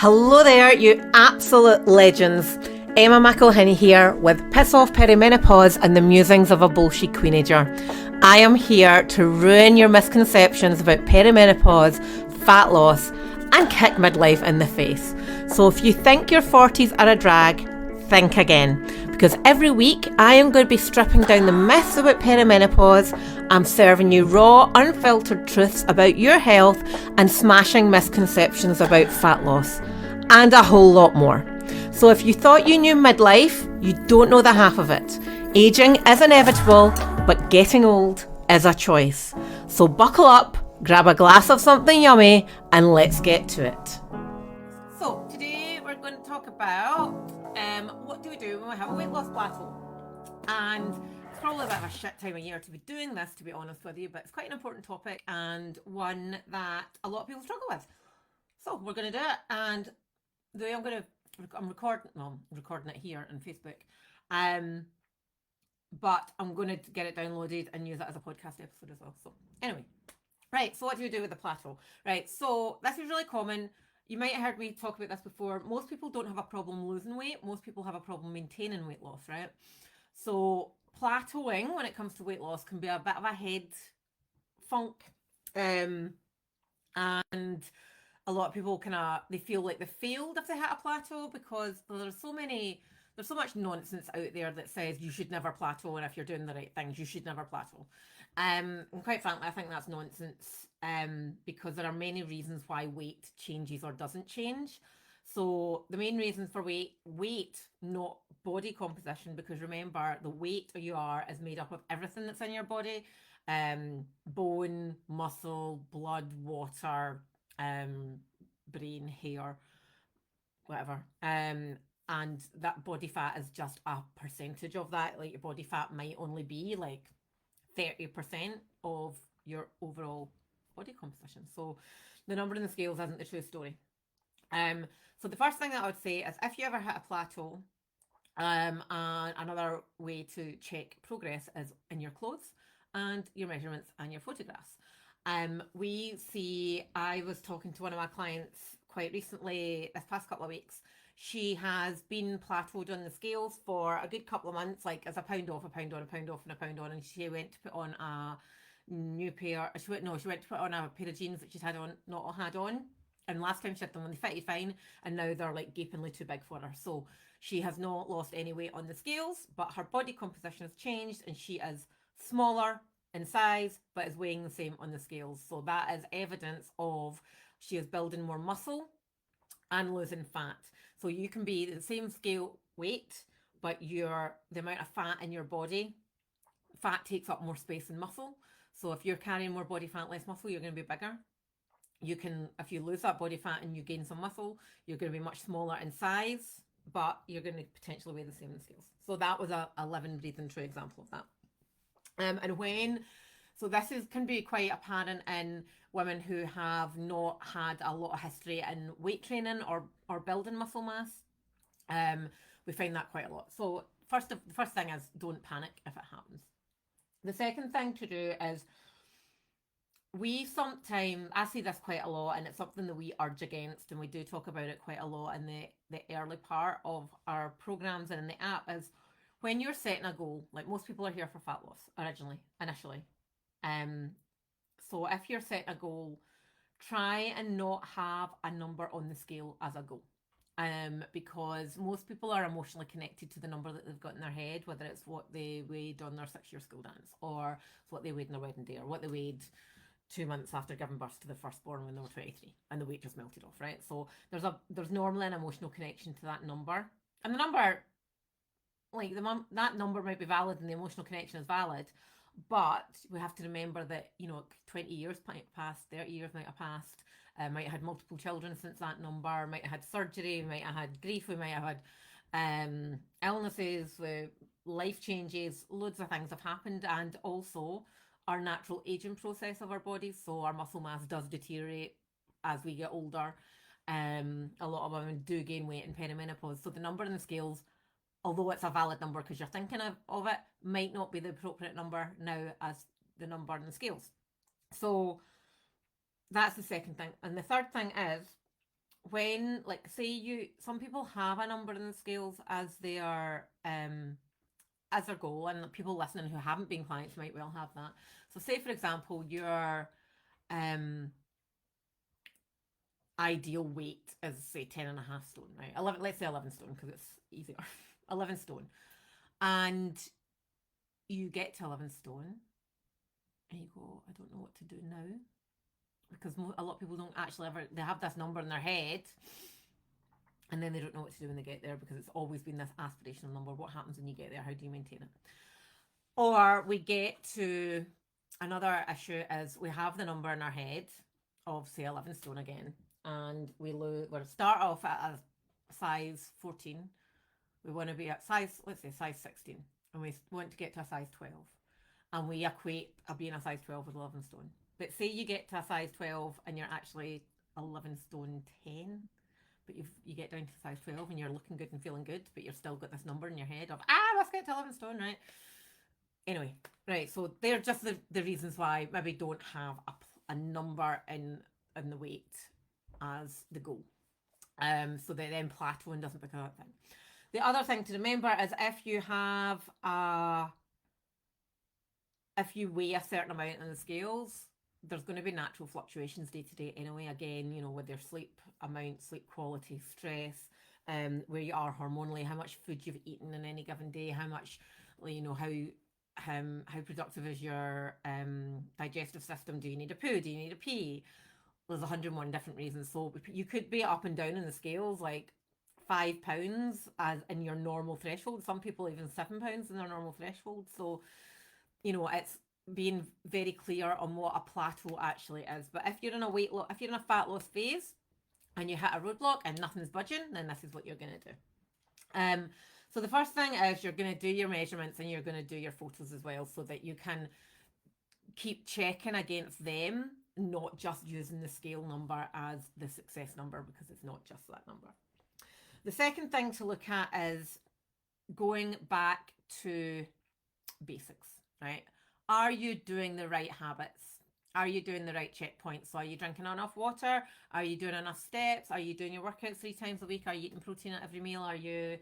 Hello there, you absolute legends. Emma McElhinney here with Piss Off Perimenopause and the musings of a bullshit queenager. I am here to ruin your misconceptions about perimenopause, fat loss, and kick midlife in the face. So if you think your 40s are a drag, think again. Because every week I am going to be stripping down the myths about perimenopause. I'm serving you raw, unfiltered truths about your health and smashing misconceptions about fat loss. And a whole lot more. So if you thought you knew midlife, you don't know the half of it. Aging is inevitable, but getting old is a choice. So buckle up, grab a glass of something yummy, and let's get to it. So today we're going to talk about what do we do when we have a weight loss plateau. And it's probably a bit of a shit time of year to be doing this, to be honest with you, but it's quite an important topic and one that a lot of people struggle with. So we're going to do it, and the way I'm recording it here on Facebook, but I'm going to get it downloaded and use it as a podcast episode as well. So anyway, right, so what do you do with the plateau? Right, so this is really common. You might have heard me talk about this before. Most people don't have a problem losing weight. Most people have a problem maintaining weight loss, right? So plateauing when it comes to weight loss can be a bit of a head funk. And a lot of people they feel like they failed if they hit a plateau, because there's so much nonsense out there that says you should never plateau, and if you're doing the right things, you should never plateau. And quite frankly, I think that's nonsense, because there are many reasons why weight changes or doesn't change. So the main reason for weight, not body composition, because remember, the weight you are is made up of everything that's in your body, bone, muscle, blood, water, brain, hair, whatever. And that body fat is just a percentage of that. Like, your body fat might only be like 30% of your overall body composition. So the number in the scales isn't the true story. So the first thing that I would say is, if you ever hit a plateau, and another way to check progress is in your clothes and your measurements and your photographs. I was talking to one of my clients quite recently, this past couple of weeks. She has been plateaued on the scales for a good couple of months, like as a pound off, a pound on, a pound off, and a pound on. And she went to put on a new pair. She went to put on a pair of jeans that she'd not had on. And last time she had them, they fitted fine, and now they're like gapingly too big for her. So she has not lost any weight on the scales, but her body composition has changed, and she is smaller in size, but is weighing the same on the scales. So that is evidence of she is building more muscle and losing fat. So you can be the same scale weight, but the amount of fat in your body, fat takes up more space than muscle. So if you're carrying more body fat, less muscle, you're going to be bigger. If you lose that body fat and you gain some muscle, you're going to be much smaller in size, but you're going to potentially weigh the same in scales. So that was a living, breathing, true example of that. So this can be quite apparent in women who have not had a lot of history in weight training or building muscle mass. We find that quite a lot. So the first thing is, don't panic if it happens. The second thing to do is, I see this quite a lot, and it's something that we urge against, and we do talk about it quite a lot in the early part of our programs and in the app, is when you're setting a goal. Like, most people are here for fat loss initially. So if you're setting a goal, try and not have a number on the scale as a goal. Because most people are emotionally connected to the number that they've got in their head, whether it's what they weighed on their 6-year school dance, or what they weighed on their wedding day, or what they weighed 2 months after giving birth to the firstborn when they were 23, and the weight just melted off, right? So there's normally an emotional connection to that number, and the number, that number might be valid, and the emotional connection is valid, but we have to remember that 20 years might have passed, 30 years might have passed. Might have had multiple children since that number, might have had surgery, might have had grief, we might have had illnesses, life changes, loads of things have happened, and also our natural aging process of our bodies. So our muscle mass does deteriorate as we get older. A lot of women do gain weight in perimenopause. So the number in the scales, although it's a valid number because you're thinking of it, might not be the appropriate number now as the number in the scales. So that's the second thing. And the third thing is, when, like, say some people have a number in the scales as their goal, and people listening who haven't been clients might well have that. So say, for example, your ideal weight is, say, 10.5 stone, right? 11, let's say 11 stone because it's easier. 11 stone. And you get to 11 stone and you go, I don't know what to do now. Because a lot of people don't actually ever, they have this number in their head and then they don't know what to do when they get there because it's always been this aspirational number. What happens when you get there? How do you maintain it? Or we get to another issue is we have the number in our head of, say, 11 stone again, and we'll start off at a size 14. We want to be at size, let's say size 16, and we want to get to a size 12. And we equate being a size 12 with 11 stone. But say you get to a size 12 and you're actually 11 stone 10, but you get down to size 12 and you're looking good and feeling good, but you've still got this number in your head of, let's get to 11 stone, right? Anyway, right, so they're just the reasons why maybe don't have a number in the weight as the goal. So that then plateauing doesn't become a thing. The other thing to remember is if you weigh a certain amount on the scales, there's going to be natural fluctuations day to day anyway. Again, with your sleep amount, sleep quality, stress, where you are hormonally, how much food you've eaten in any given day, how much, how productive is your digestive system? Do you need a poo? Do you need a pee? There's 101 different reasons. So you could be up and down in the scales like 5 pounds as in your normal threshold. Some people even 7 pounds in their normal threshold. So, it's being very clear on what a plateau actually is. But if you're in a fat loss phase and you hit a roadblock and nothing's budging, then this is what you're going to do. So the first thing is you're going to do your measurements and you're going to do your photos as well so that you can keep checking against them, not just using the scale number as the success number because it's not just that number. The second thing to look at is going back to basics, right? Are you doing the right habits? Are you doing the right checkpoints? So are you drinking enough water? Are you doing enough steps? Are you doing your workouts 3 times a week? Are you eating protein at every meal? Are you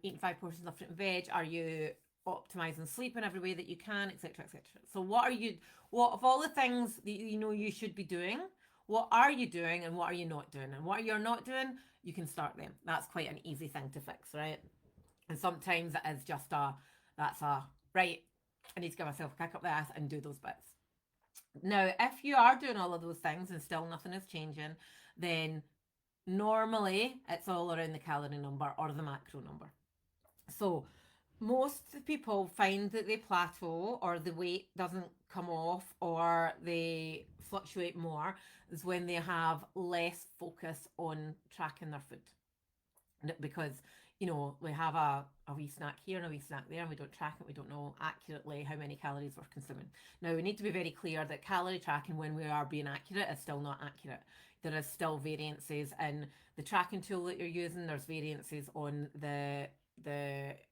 eating 5 portions of fruit and veg? Are you optimizing sleep in every way that you can, etc., etc.? So what of all the things that you should be doing, what are you doing and what are you not doing? And what you're not doing, you can start them. That's quite an easy thing to fix, right? And sometimes it is just right, I need to give myself a kick up the ass and do those bits. Now, if you are doing all of those things and still nothing is changing, then normally it's all around the calorie number or the macro number. So most people find that they plateau or the weight doesn't come off or they fluctuate more is when they have less focus on tracking their food. Because we have a wee snack here and a wee snack there and we don't track it, we don't know accurately how many calories we're consuming. Now we need to be very clear that calorie tracking when we are being accurate is still not accurate. There is still variances in the tracking tool that you're using. There's variances on the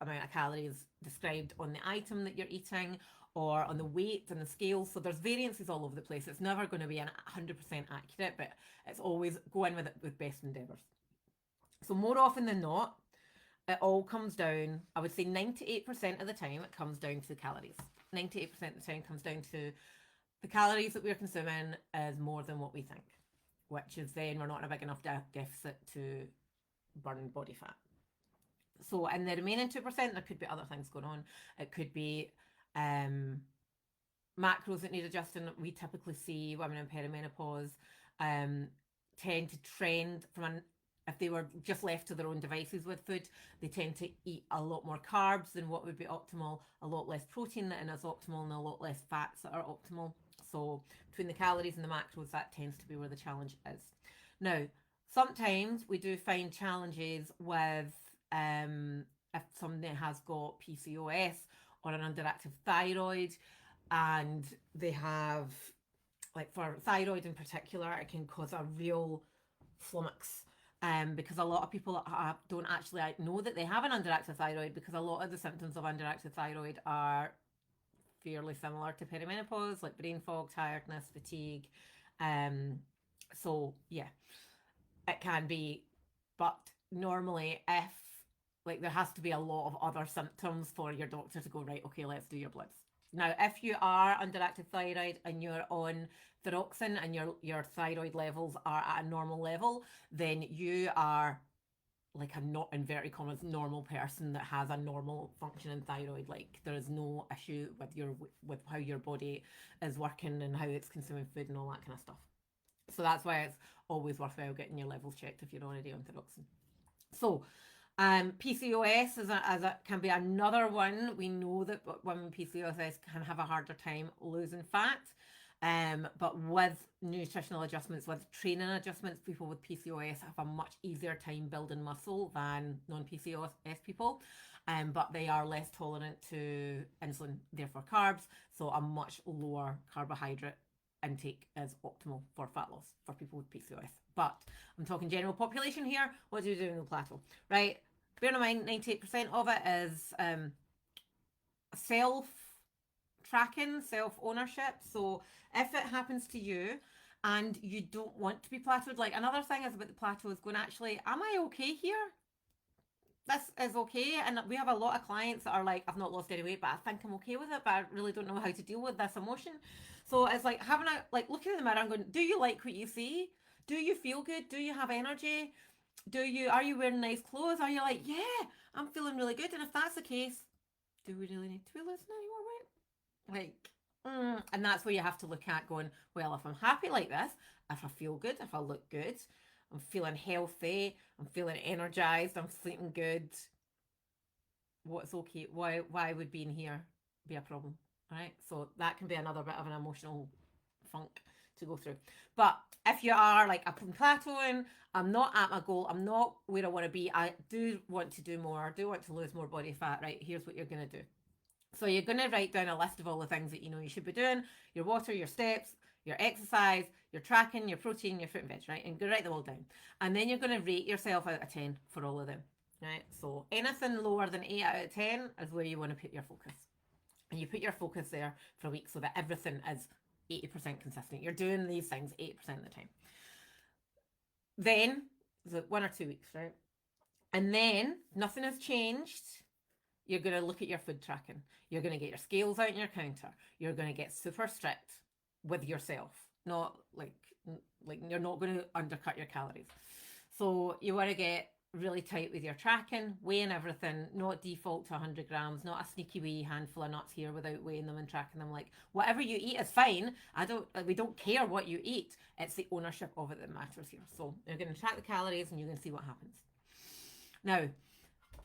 amount of calories described on the item that you're eating or on the weight and the scale. So there's variances all over the place. It's never going to be 100% accurate, but it's always go in with it with best endeavours. So more often than not, it all comes down, I would say 98% of the time, it comes down to the calories. 98% of the time comes down to the calories that we're consuming is more than what we think, which is then we're not in a big enough deficit to burn body fat. So in the remaining 2%, there could be other things going on. It could be macros that need adjusting. We typically see women in perimenopause tend to trend if they were just left to their own devices with food, they tend to eat a lot more carbs than what would be optimal, a lot less protein than is optimal, and a lot less fats that are optimal. So between the calories and the macros, that tends to be where the challenge is. Now, sometimes we do find challenges with if somebody has got PCOS or an underactive thyroid, and they have, like for thyroid in particular, it can cause a real flummox. Because a lot of people don't actually know that they have an underactive thyroid because a lot of the symptoms of underactive thyroid are fairly similar to perimenopause, like brain fog, tiredness, fatigue. So yeah. it can be, but normally if like there has to be a lot of other symptoms for your doctor to go, right, okay, let's do your bloods. Now, if you are underactive thyroid and you're on thyroxine and your thyroid levels are at a normal level, then you are like a not inverted commas normal person that has a normal functioning thyroid. Like there is no issue with how your body is working and how it's consuming food and all that kind of stuff. So that's why it's always worthwhile getting your levels checked if you're already on thyroxine. So PCOS can be another one. We know that women with PCOS can have a harder time losing fat. But with nutritional adjustments, with training adjustments, people with PCOS have a much easier time building muscle than non-PCOS people. But they are less tolerant to insulin, therefore carbs, so a much lower carbohydrate intake is optimal for fat loss for people with PCOS. But I'm talking general population here. What do you do in the plateau? Right? Bear in mind, 98% of it is self-tracking, self-ownership. So if it happens to you and you don't want to be plateaued, like another thing is about the plateau is going, actually, am I okay here? This is okay. And we have a lot of clients that are like, I've not lost any weight, but I think I'm okay with it, but I really don't know how to deal with this emotion. So it's like having like looking in the mirror and going, do you like what you see? Do you feel good? Do you have energy? Are you wearing nice clothes? Are you like, yeah, I'm feeling really good? And if that's the case, do we really need to be losing any more weight? Like, and that's where you have to look at going, well, if I'm happy like this, if I feel good, if I look good, I'm feeling healthy, I'm feeling energized, I'm sleeping good, what's okay? Why would being here be a problem? All right. So that can be another bit of an emotional funk to go through. But if you are like, I'm plateauing, I'm not at my goal, I'm not where I want to be, I do want to do more, I do want to lose more body fat, right? Here's what you're going to do. So you're going to write down a list of all the things that you know you should be doing, your water, your steps, your exercise, your tracking, your protein, your fruit and veg, right? And go write them all down. And then you're going to rate yourself out of 10 for all of them, right? So anything lower than 8 out of 10 is where you want to put your focus. And you put your focus there for a week so that everything is 80% consistent. You're doing these things 80% of the time. Then, so 1 or 2 weeks, right? And then nothing has changed. You're going to look at your food tracking. You're going to get your scales out on your counter. You're going to get super strict with yourself. Not like you're not going to undercut your calories. So you want to get really tight with your tracking, weighing everything, not default to 100 grams, not a sneaky wee handful of nuts here without weighing them and tracking them. Like whatever you eat is fine. We don't care what you eat. It's the ownership of it that matters here. So you're going to track the calories and you're going to see what happens. Now,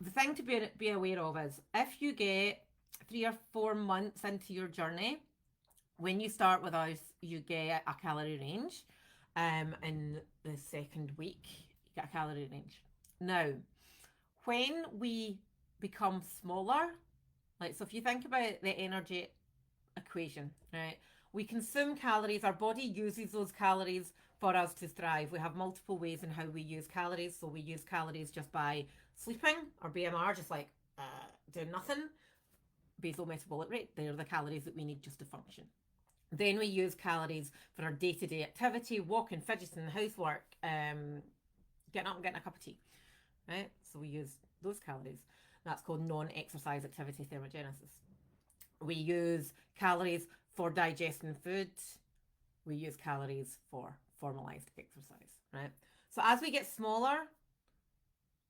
the thing to be aware of is if you get 3 or 4 months into your journey, when you start with us, you get a calorie range. In the second week, you get a calorie range. Now, when we become smaller, like, so if you think about the energy equation, right? We consume calories, our body uses those calories for us to thrive. We have multiple ways in how we use calories. So we use calories just by sleeping, or BMR, just like doing nothing. Basal metabolic rate, they're the calories that we need just to function. Then we use calories for our day-to-day activity, walking, fidgeting, housework, getting up and getting a cup of tea, right? So we use those calories. That's called non-exercise activity thermogenesis. We use calories for digesting food. We use calories for formalized exercise, right? So as we get smaller,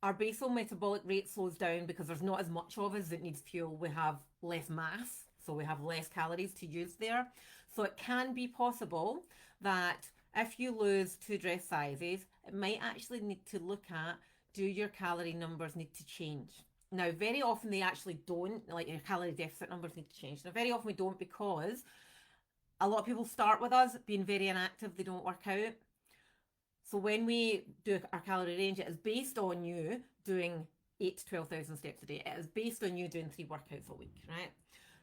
our basal metabolic rate slows down because there's not as much of us that needs fuel. We have less mass, so we have less calories to use there. So it can be possible that if you lose 2 dress sizes, it might actually need to look at, do your calorie numbers need to change? Now, very often they actually don't, like your calorie deficit numbers need to change. Now, very often we don't because a lot of people start with us being very inactive, they don't work out. So when we do our calorie range, it is based on you doing 8 to 12,000 steps a day. It is based on you doing 3 workouts a week, right?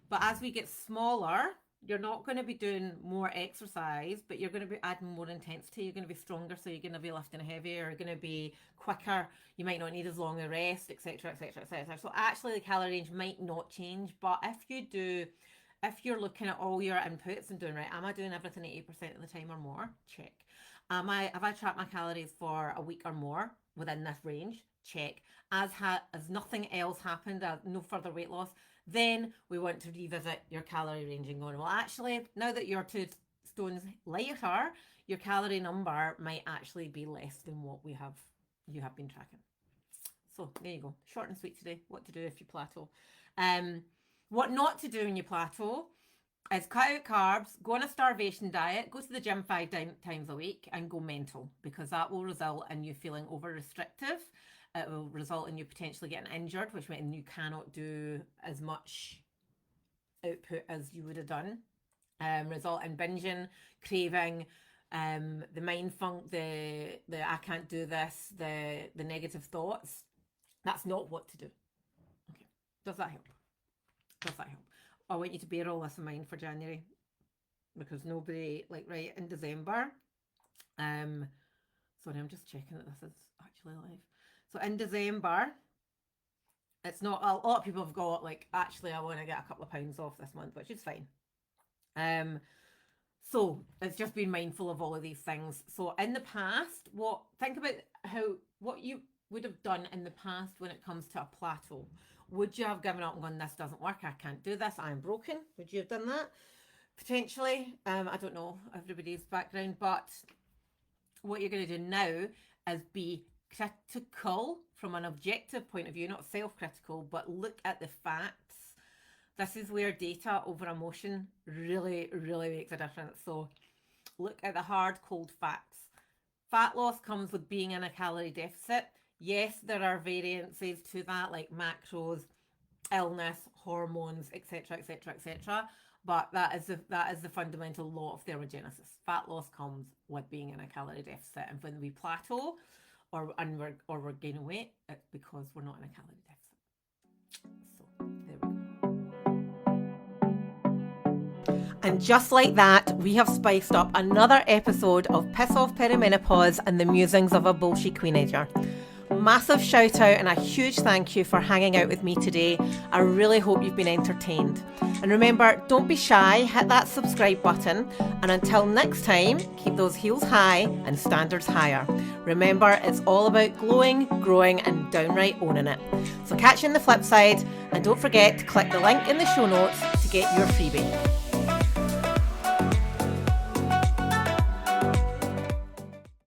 But as we get smaller, you're not going to be doing more exercise, but you're going to be adding more intensity. You're going to be stronger, so you're going to be lifting heavier. You're going to be quicker. You might not need as long a rest, etc., etc., etc. So actually, the calorie range might not change. But if you're looking at all your inputs and doing, right, am I doing everything 80% of the time or more? Check. Have I tracked my calories for a week or more within this range? Check. As nothing else happened, no further weight loss, then we want to revisit your calorie range and going, well, actually, now that you're 2 stones lighter, your calorie number might actually be less than what you have been tracking. So there you go. Short and sweet today. What to do if you plateau. What not to do when you plateau is cut out carbs, go on a starvation diet, go to the gym 5 times a week and go mental, because that will result in you feeling over restrictive. It will result in you potentially getting injured, which means you cannot do as much output as you would have done. Result in binging, craving, the mind funk, the I can't do this, the negative thoughts. That's not what to do. Okay. Does that help? I want you to bear all this in mind for January, because nobody, right in December, sorry, I'm just checking that this is actually live. So in December, it's not, a lot of people have got actually I want to get a couple of pounds off this month, which is fine. So it's just being mindful of all of these things. So in the past, think about what you would have done in the past when it comes to a plateau. Would you have given up and gone, this doesn't work, I can't do this, I'm broken? Would you have done that? Potentially. I don't know everybody's background, but what you're going to do now is be critical from an objective point of view, not self-critical, but look at the facts. This is where data over emotion really, really makes a difference. So look at the hard, cold facts. Fat loss comes with being in a calorie deficit. Yes, there are variances to that, like macros, illness, hormones, etc., etc., etc. But that is the fundamental law of thermogenesis. Fat loss comes with being in a calorie deficit, and when we plateau or we're gaining weight, it's because we're not in a calorie deficit. So there we go. And just like that, we have spiced up another episode of Piss Off Perimenopause and the musings of a bullshit queenager. Massive shout out and a huge thank you for hanging out with me today. I really hope you've been entertained. And remember, don't be shy, hit that subscribe button. And until next time, keep those heels high and standards higher. Remember, it's all about glowing, growing and downright owning it. So catch you on the flip side, and don't forget to click the link in the show notes to get your freebie.